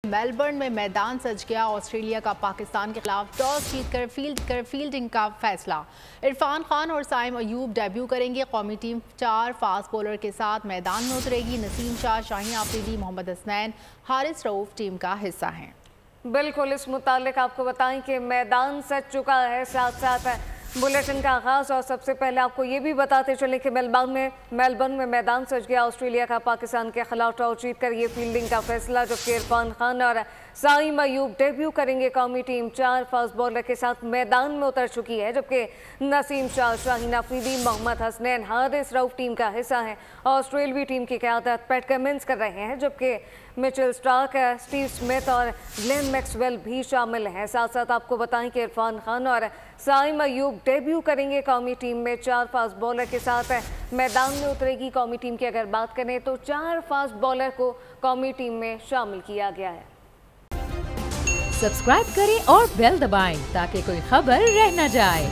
Melbourne में मैदान सज गया। ऑस्ट्रेलिया का पाकिस्तान के खिलाफ टॉस जीतकर फील्डिंग का फैसला। इरफान खान और साइम अयूब डेब्यू करेंगे। कौमी टीम 4 फास्ट बॉलर के साथ मैदान में उतरेगी। नसीम शाह, शाहीन आफरीदी, मोहम्मद हसनैन, हारिस रऊफ टीम का हिस्सा हैं। बिल्कुल, इस मुतालिक आपको बताएं कि मैदान सज चुका है। साथ साथ बुलेटिन का आगाज और सबसे पहले आपको ये भी बताते चले कि मेलबर्न में मैदान सज गया। ऑस्ट्रेलिया का पाकिस्तान के खिलाफ टॉस जीतकर ये फील्डिंग का फैसला, जबकि इरफान खान और साइम अयूब डेब्यू करेंगे। कौमी टीम 4 फास्ट बॉलर के साथ मैदान में उतर चुकी है, जबकि नसीम शाह, शाहीन आफरीदी, मोहम्मद हसनैन, हारिस रऊफ टीम का हिस्सा है। ऑस्ट्रेलवी टीम की क़यादत पैट कमिंस कर रहे हैं, जबकि मिचेल स्टार्क, स्टीव स्मिथ और ग्लेन मैक्सवेल भी शामिल हैं। साथ साथ आपको बताएं कि इरफान खान और साइम अयूब डेब्यू करेंगे। कौमी टीम में 4 फास्ट बॉलर के साथ मैदान में उतरेगी। कौमी टीम की अगर बात करें तो 4 फास्ट बॉलर को कौमी टीम में शामिल किया गया है। सब्सक्राइब करें और बेल दबाएं ताकि कोई खबर रह न जाए।